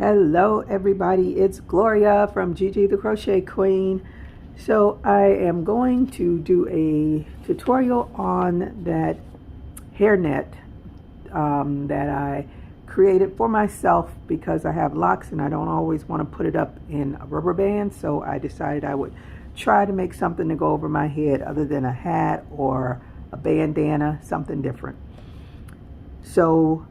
Hello everybody, it's Gloria from Gigi the Crochet Queen. So I am going to do a tutorial on that hairnet that I created for myself because I have locks and I don't always want to put it up in a rubber band. So I decided I would try to make something to go over my head other than a hat or a bandana, something different. So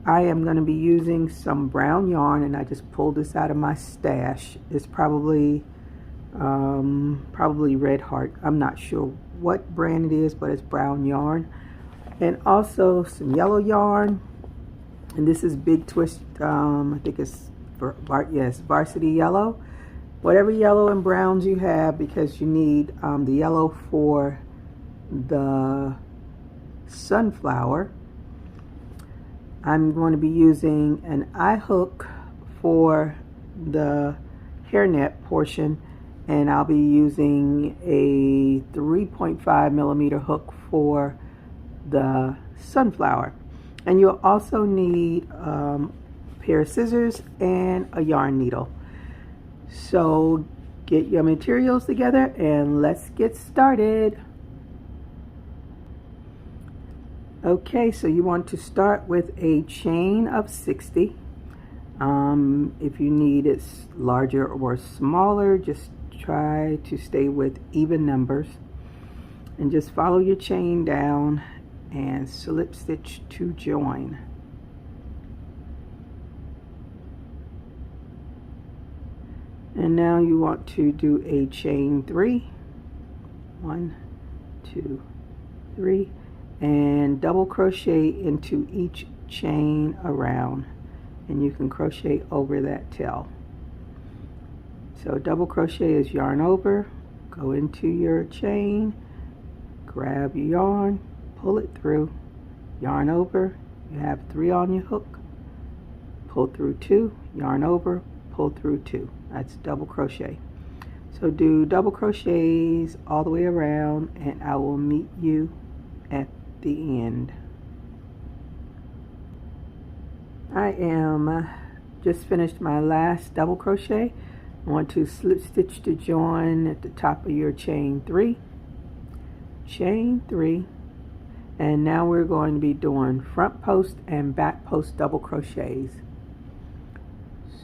I am going to be using some brown yarn, and I just pulled this out of my stash. It's probably Red Heart. I'm not sure what brand it is, but it's brown yarn. And also some yellow yarn, and this is Big Twist. I think it's Varsity Yellow. Whatever yellow and browns you have, because you need the yellow for the sunflower. I'm going to be using an eye hook for the hairnet portion, and I'll be using a 3.5 millimeter hook for the sunflower. And you'll also need a pair of scissors and a yarn needle. So get your materials together and let's get started. Okay, so you want to start with a chain of 60. If you need it larger or smaller, just try to stay with even numbers. And just follow your chain down and slip stitch to join. And now you want to do a chain 3. 1, 2, 3. And double crochet into each chain around, and you can crochet over that tail. So double crochet is yarn over, go into your chain, grab your yarn, pull it through, yarn over, you have 3 on your hook, pull through 2, yarn over, pull through 2. That's double crochet. So do double crochets all the way around, and I will meet you at the end. I am just finished my last double crochet. I want to slip stitch to join at the top of your chain 3, and now we're going to be doing front post and back post double crochets.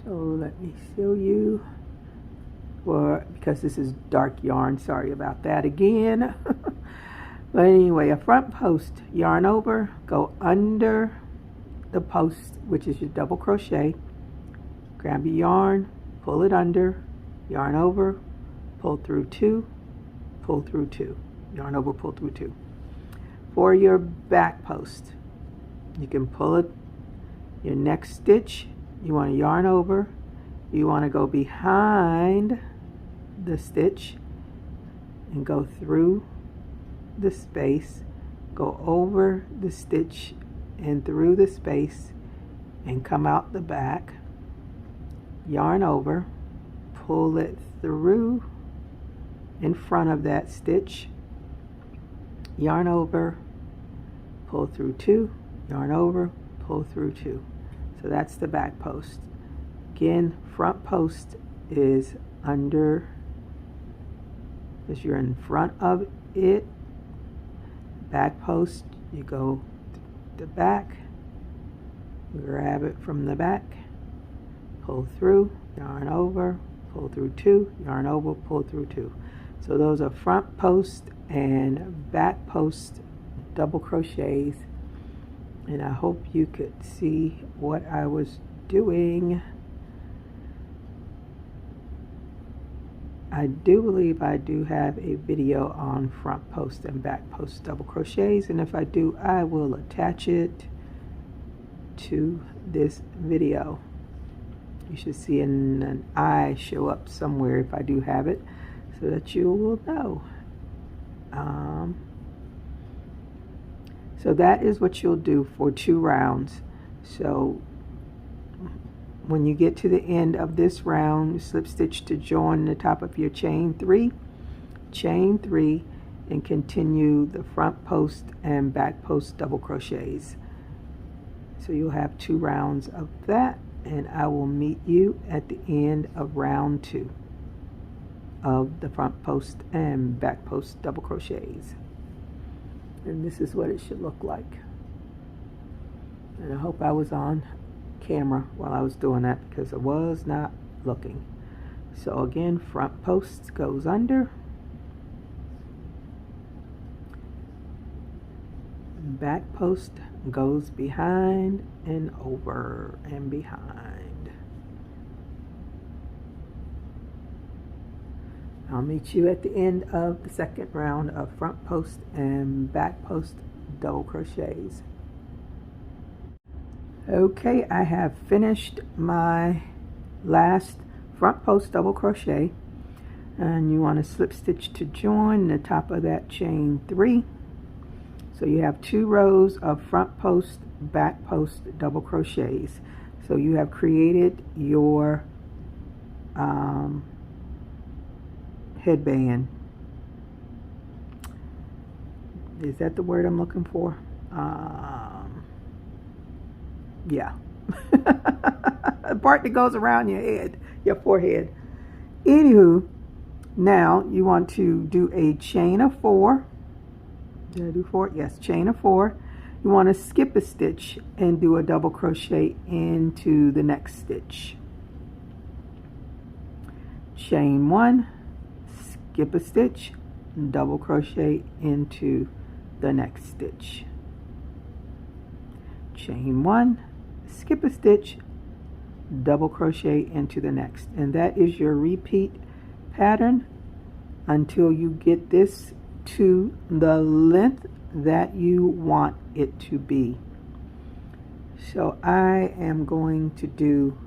So let me show you, because this is dark yarn, sorry about that again. But anyway, a front post, yarn over, go under the post, which is your double crochet, grab your yarn, pull it under, yarn over, pull through 2, pull through 2, yarn over, pull through 2. For your back post, you can pull it, your next stitch, you want to yarn over, you want to go behind the stitch and go through the space, go over the stitch and through the space and come out the back, yarn over, pull it through in front of that stitch, yarn over, pull through 2, yarn over, pull through 2. So that's the back post. Again, front post is under, because you're in front of it. Back post, you go to the back, grab it from the back, pull through, yarn over, pull through 2, yarn over, pull through 2. So those are front post and back post double crochets, and I hope you could see what I was doing. I do believe I do have a video on front post and back post double crochets, and if I do, I will attach it to this video. You should see an eye show up somewhere if I do have it, so that you will know. So that is what you'll do for 2 rounds. So when you get to the end of this round, you slip stitch to join the top of your chain 3, and continue the front post and back post double crochets. So you'll have 2 rounds of that, and I will meet you at the end of round 2 of the front post and back post double crochets. And this is what it should look like. And I hope I was on camera while I was doing that, because I was not looking. So again, front post goes under, back post goes behind and over and behind. I'll meet you at the end of the second round of front post and back post double crochets. Okay, I have finished my last front post double crochet, and you want to slip stitch to join the top of that chain 3. So you have 2 rows of front post, back post double crochets. So you have created your headband. Is that the word I'm looking for? Yeah. The part that goes around your head, your forehead. Anywho, now you want to do a chain of 4. Did I do 4? Yes, chain of 4. You want to skip a stitch and do a double crochet into the next stitch. Chain 1, skip a stitch, double crochet into the next stitch. Chain 1, skip a stitch, double crochet into the next. And that is your repeat pattern until you get this to the length that you want it to be. So I am going to do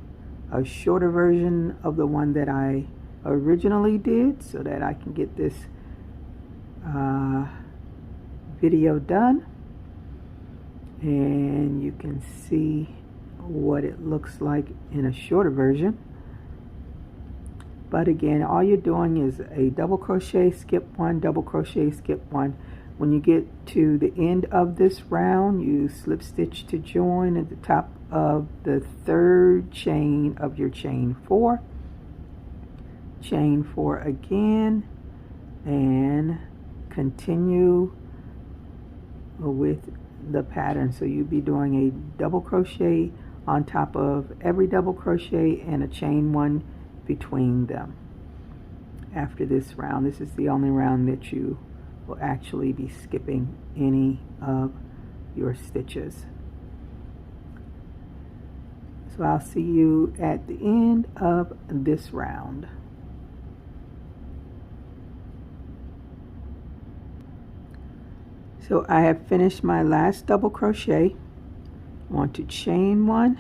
a shorter version of the one that I originally did so that I can get this video done, and you can see what it looks like in a shorter version. But again, all you're doing is a double crochet, skip 1, double crochet, skip 1. When you get to the end of this round, you slip stitch to join at the top of the 3rd chain of your chain 4. Chain 4 again, and continue with the pattern. So you'll be doing a double crochet on top of every double crochet and a chain 1 between them. After this round, this is the only round that you will actually be skipping any of your stitches. So I'll see you at the end of this round. So I have finished my last double crochet. I want to chain 1,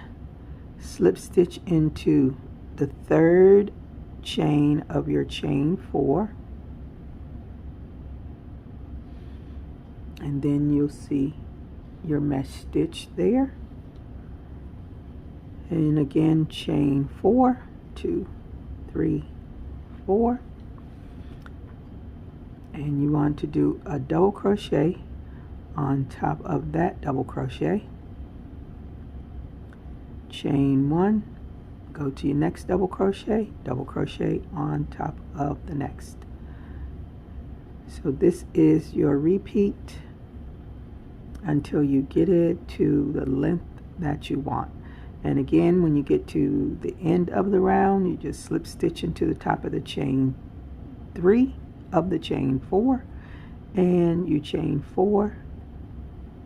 slip stitch into the 3rd chain of your chain 4, and then you'll see your mesh stitch there. And again, chain 4, 2, 3, 4, and you want to do a double crochet on top of that double crochet. Chain 1, go to your next double crochet on top of the next. So this is your repeat until you get it to the length that you want. And again, when you get to the end of the round, you just slip stitch into the top of the chain 3 of the chain 4, and you chain 4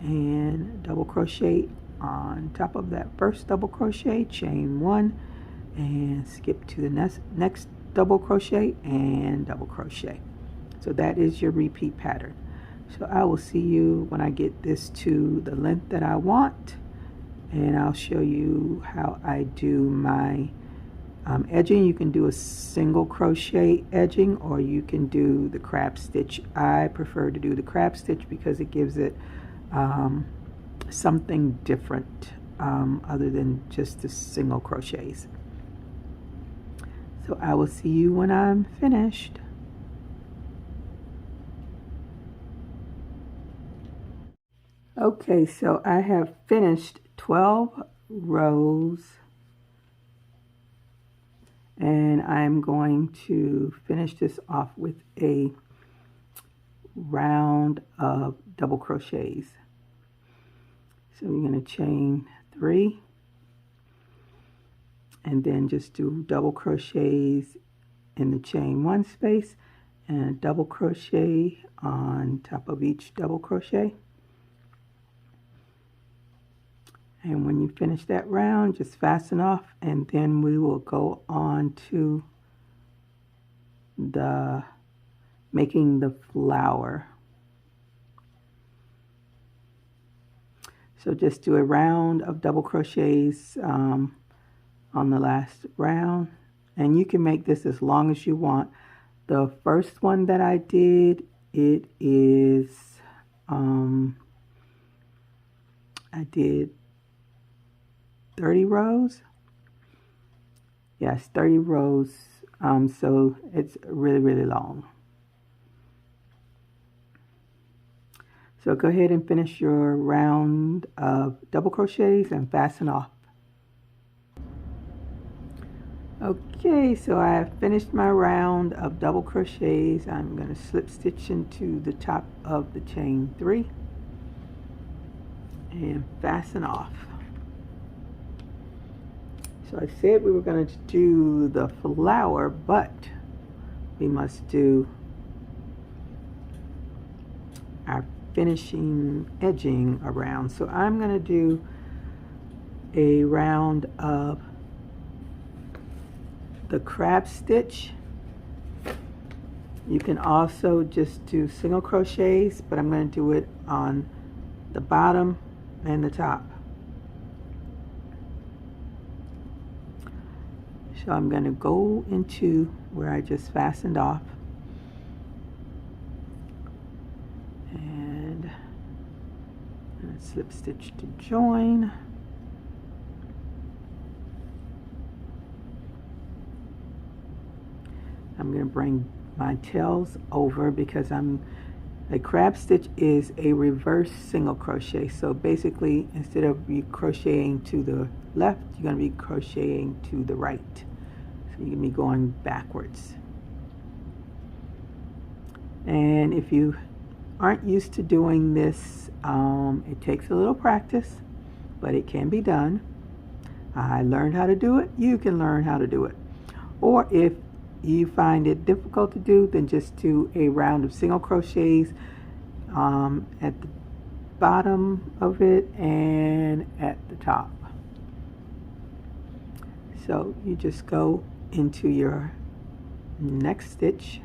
and double crochet on top of that first double crochet, chain 1, and skip to the next double crochet and double crochet. So that is your repeat pattern. So I will see you when I get this to the length that I want, and I'll show you how I do my edging. You can do a single crochet edging, or you can do the crab stitch. I prefer to do the crab stitch because it gives it something different other than just the single crochets. So I will see you when I'm finished. Okay, so I have finished 12 rows And I'm going to finish this off with a round of double crochets. So you're going to chain 3 and then just do double crochets in the chain 1 space and a double crochet on top of each double crochet. And when you finish that round, just fasten off, and then we will go on to the making the flower. So just do a round of double crochets on the last round, and you can make this as long as you want. The first one that I did, it is I did 30 rows. Yes, 30 rows. So it's really long. So go ahead and finish your round of double crochets and fasten off. Okay, so I have finished my round of double crochets. I'm going to slip stitch into the top of the chain 3 and fasten off. So I said we were going to do the flower, but we must do our finishing edging around. So I'm going to do a round of the crab stitch. You can also just do single crochets, but I'm going to do it on the bottom and the top. So I'm going to go into where I just fastened off and slip stitch to join. I'm going to bring my tails over because a crab stitch is a reverse single crochet. So basically, instead of you crocheting to the left, you're going to be crocheting to the right. So you're going to be going backwards. And if you aren't used to doing this, it takes a little practice, but it can be done. I learned how to do it. You can learn how to do it. Or if you find it difficult to do, then just do a round of single crochets at the bottom of it and at the top. So you just go into your next stitch,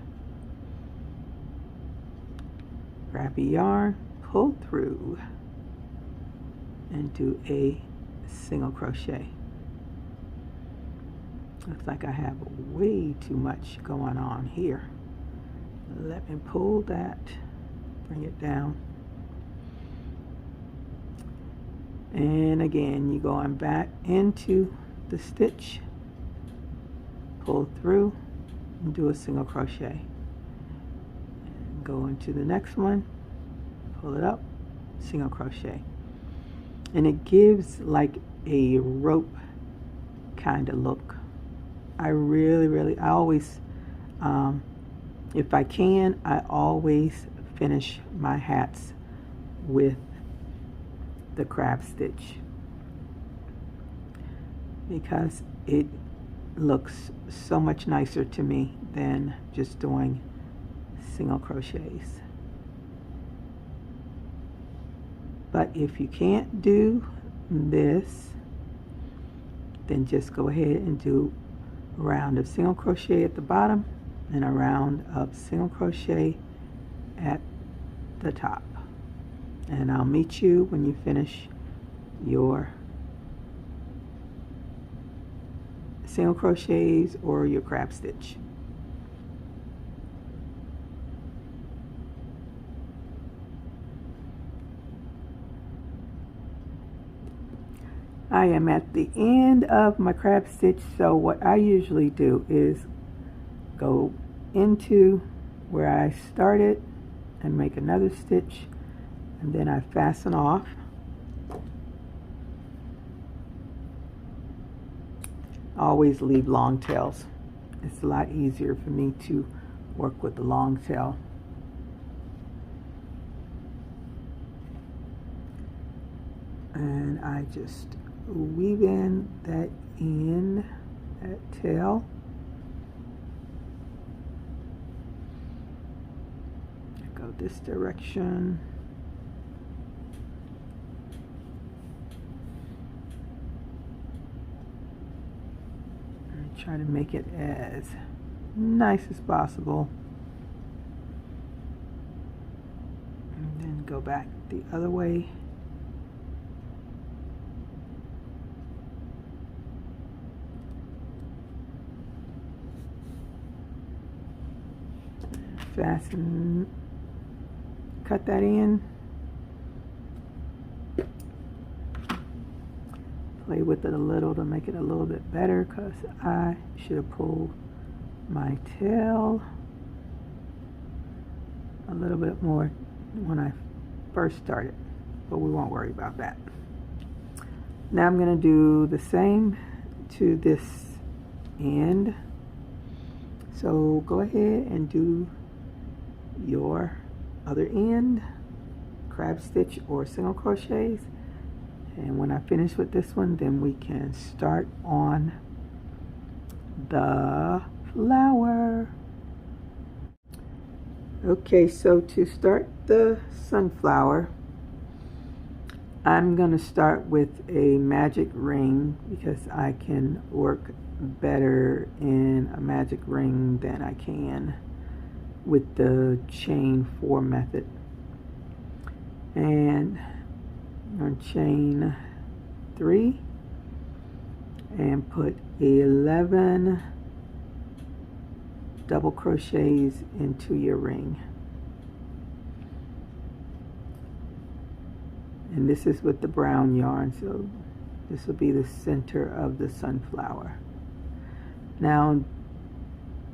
grab a yarn, pull through, and do a single crochet. Looks like I have way too much going on here. Let me pull that, bring it down. And again, you're going back into the stitch, pull through, and do a single crochet. And go into the next one, pull it up, single crochet. And it gives like a rope kind of look. I always, if I can, I always finish my hats with the crab stitch because it looks so much nicer to me than just doing single crochets. But if you can't do this, then just go ahead and do a round of single crochet at the bottom and a round of single crochet at the top. And I'll meet you when you finish your single crochets or your crab stitch. I am at the end of my crab stitch, so what I usually do is go into where I started and make another stitch, and then I fasten off. Always leave long tails. it's a lot easier for me to work with the long tail. And I just weave in that tail. Go this direction. And try to make it as nice as possible. And then go back the other way. Fasten, cut that in, play with it a little to make it a little bit better, because I should have pulled my tail a little bit more when I first started, but we won't worry about that. Now I'm going to do the same to this end, so go ahead and do your other end, crab stitch or single crochets, and when I finish with this one, then we can start on the flower. Okay, so to start the sunflower, I'm gonna start with a magic ring because I can work better in a magic ring than I can with the chain 4 method. And I'm going to chain 3 and put 11 double crochets into your ring. And this is with the brown yarn, so this will be the center of the sunflower. Now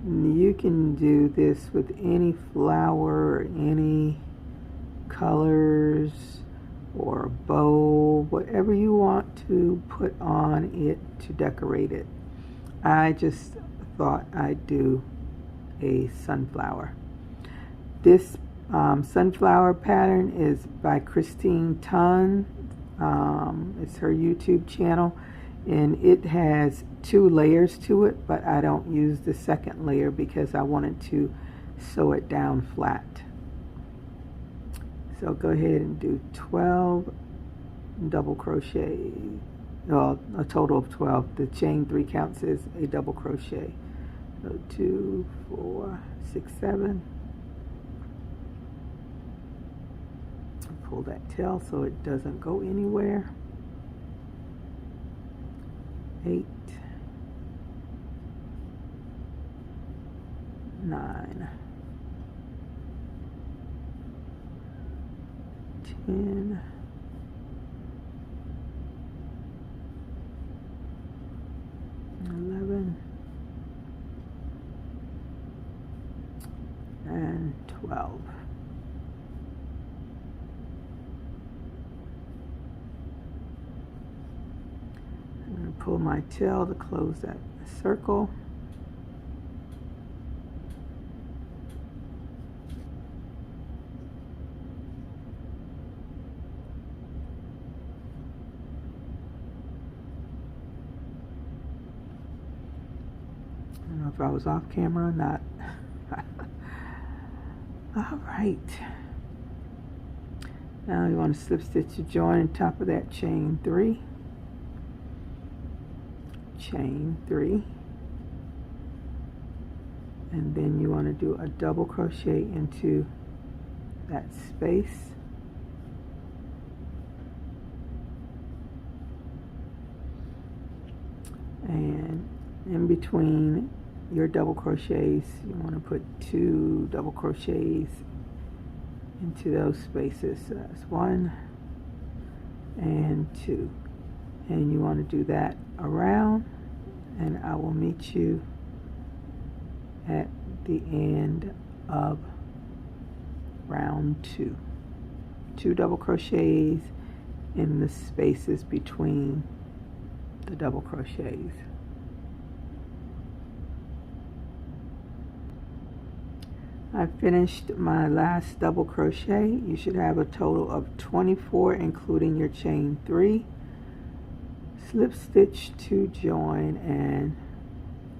you can do this with any flower or any colors or a bow, whatever you want to put on it to decorate it. I just thought I'd do a sunflower. This sunflower pattern is by Christine Tunn. It's her YouTube channel, and it has 2 layers to it, but I don't use the second layer because I wanted to sew it down flat. So go ahead and do 12 double crochet, well, a total of 12. The chain 3 counts as a double crochet. So 2, 4, 6, 7. Pull that tail so it doesn't go anywhere. 8, 9, 10, 11, and 12. I'm going to pull my tail to close that circle. I don't know if I was off camera or not. All right. Now you want to slip stitch your join on top of that chain 3. Chain 3. And then you want to do a double crochet into that space. And in between your double crochets, you want to put 2 double crochets into those spaces. So that's 1 and 2. And you want to do that around, and I will meet you at the end of round 2. 2 double crochets in the spaces between the double crochets. I finished my last double crochet. You should have a total of 24, including your chain 3. Slip stitch to join, and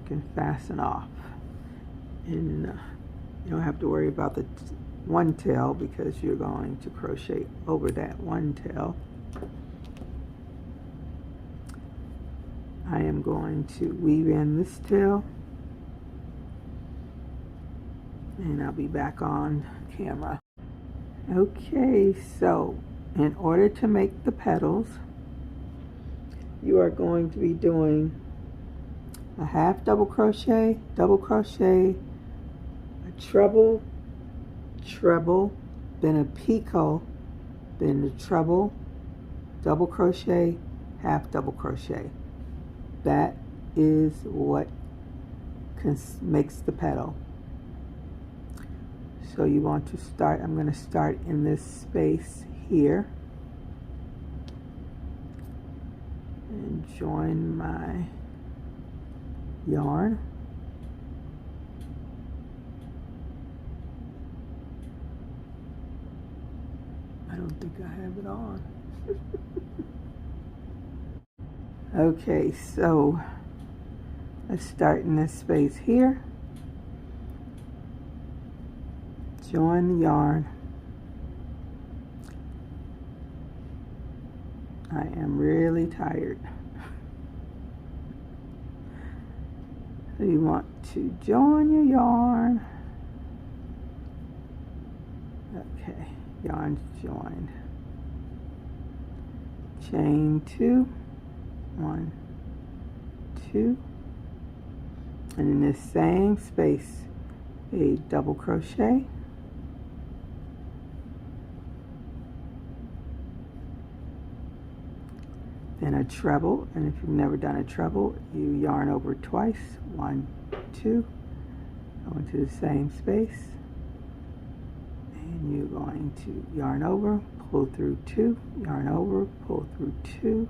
you can fasten off. And you don't have to worry about the one tail because you're going to crochet over that one tail. I am going to weave in this tail, and I'll be back on camera. Okay, so in order to make the petals, you are going to be doing a half double crochet, a treble, treble, then a picot, then the treble, double crochet, half double crochet. That is what makes the petal. So you want to start, I'm going to start in this space here and join my yarn. I don't think I have it on. Okay, so let's start in this space here. Join the yarn. I am really tired. So you want to join your yarn. Okay, yarn's joined. Chain 2, 1, 2, and in this same space, a double crochet, then a treble, and if you've never done a treble, you yarn over twice, 1, 2, go into the same space, and you're going to yarn over, pull through 2, yarn over, pull through 2,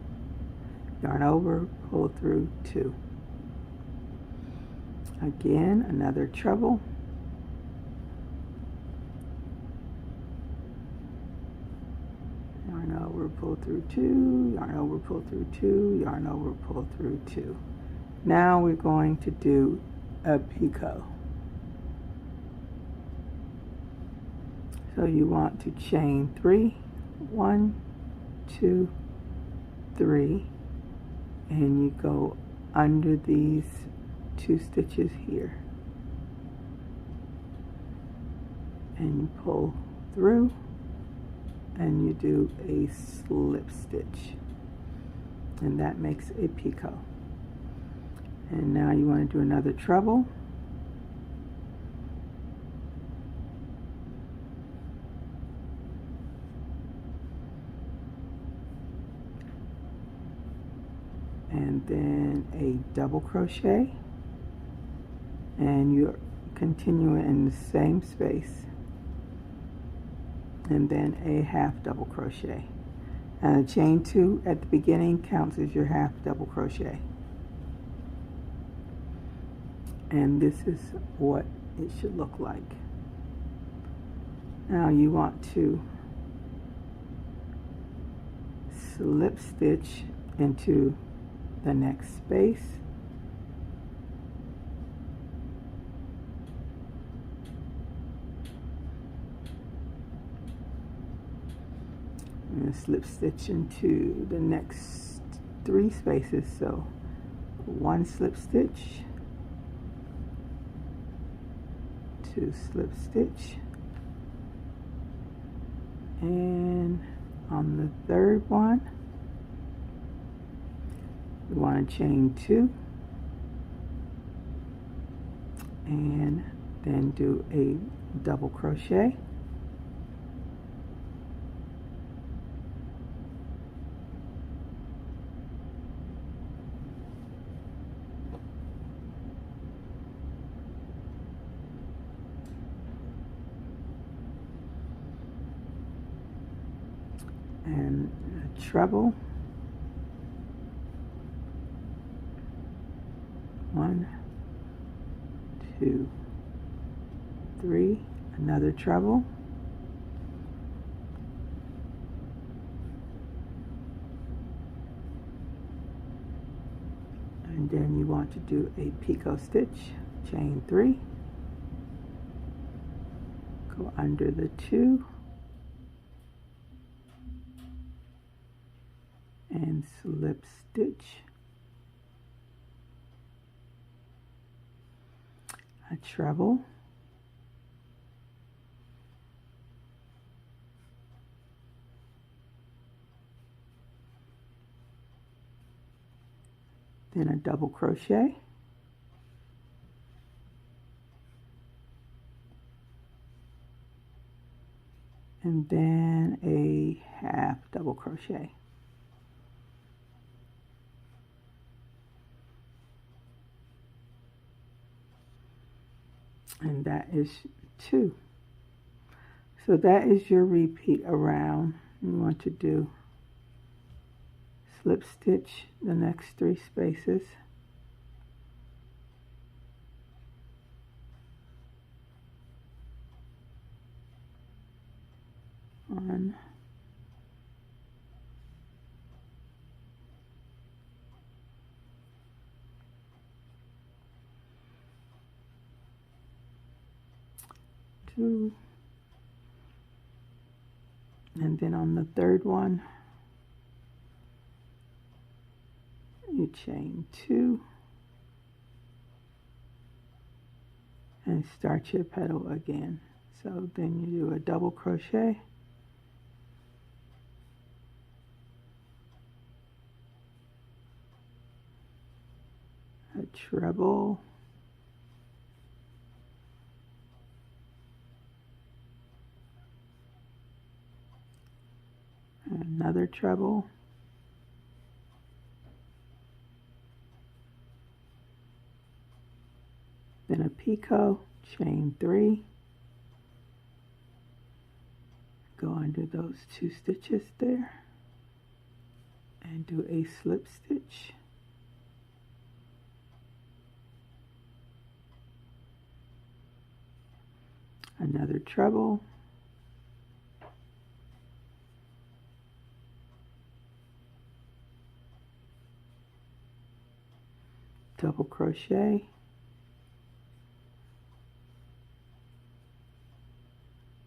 yarn over, pull through 2. Again, another treble, yarn over, pull through 2, yarn over, pull through 2, yarn over, pull through 2. Now we're going to do a picot. So you want to chain 3, 1, 2, 3, and you go under these 2 stitches here, and you pull through, and you do a slip stitch, and that makes a picot. And now you want to do another treble, and then a double crochet, and you're continuing in the same space, and then a half double crochet. And a chain 2 at the beginning counts as your half double crochet. And this is what it should look like. Now you want to slip stitch into the next space, and slip stitch into the next 3 spaces. So 1 slip stitch, 2 slip stitch, and on the 3rd one we want to chain 2 and then do a double crochet, and a treble, 1, 2, 3, another treble, and then you want to do a picot stitch, chain 3, go under the 2, and slip stitch, a treble, then a double crochet, and then a half double crochet. And that is 2. So that is your repeat around. You want to do slip stitch the next 3 spaces, one, two, and then on the 3rd one you chain 2 and start your petal again. So then you do a double crochet, a treble, another treble, then a picot, chain 3, go under those 2 stitches there and do a slip stitch, another treble, double crochet,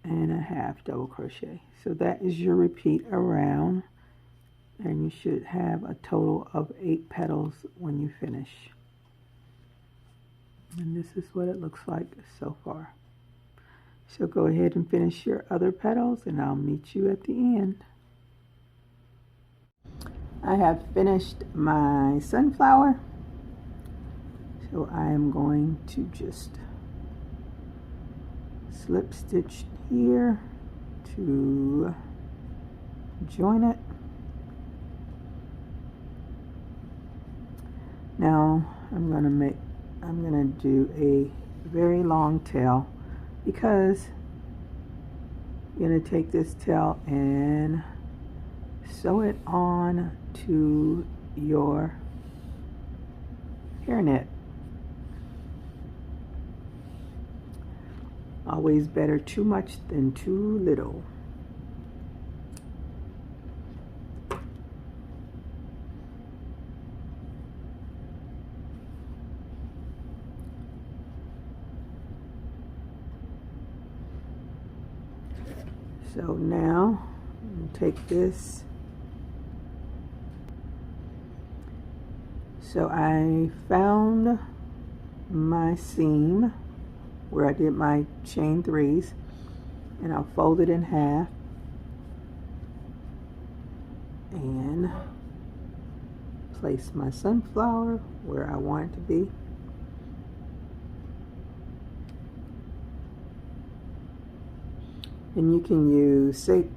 and a half double crochet. So that is your repeat around, and you should have a total of 8 petals when you finish. And this is what it looks like so far. So go ahead and finish your other petals, and I'll meet you at the end. I have finished my sunflower, so I am going to just slip stitch here to join it. Now I'm gonna do a very long tail, because you're gonna take this tail and sew it on to your hairnet. Always better too much than too little. So now take this. So I found my seam where I did my chain 3s, and I'll fold it in half and place my sunflower where I want it to be. And you can use straight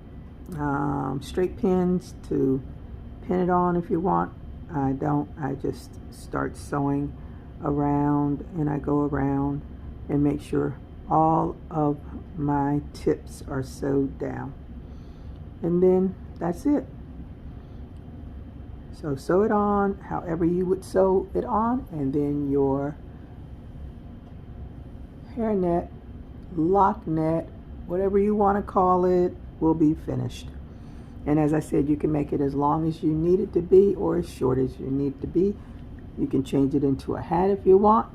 pins to pin it on if you want. I don't. I just start sewing around, and I go around and make sure all of my tips are sewed down. And then that's it. So sew it on however you would sew it on, and then your hairnet lock net, whatever you want to call it, will be finished. And as I said, you can make it as long as you need it to be or as short as you need it to be. You can change it into a hat if you want.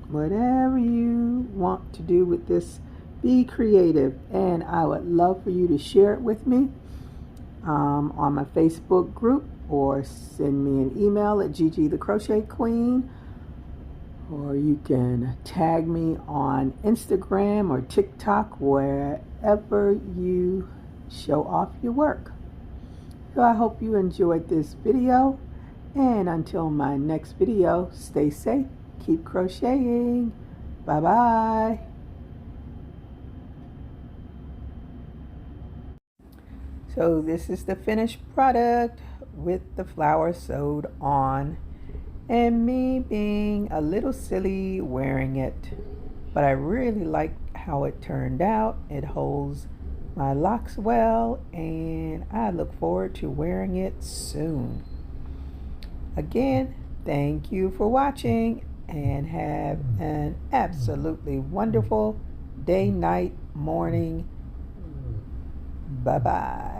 Whatever you want to do with this, be creative. And I would love for you to share it with me on my Facebook group, or send me an email at Gigi the Crochet Queen, or you can tag me on Instagram or TikTok, wherever you show off your work. So I hope you enjoyed this video, and until my next video, stay safe, keep crocheting. Bye bye. So this is the finished product with the flower sewed on, and me being a little silly wearing it, but I really like how it turned out. It holds my locks well, and I look forward to wearing it soon. Again, thank you for watching, and have an absolutely wonderful day, night, morning. Bye bye.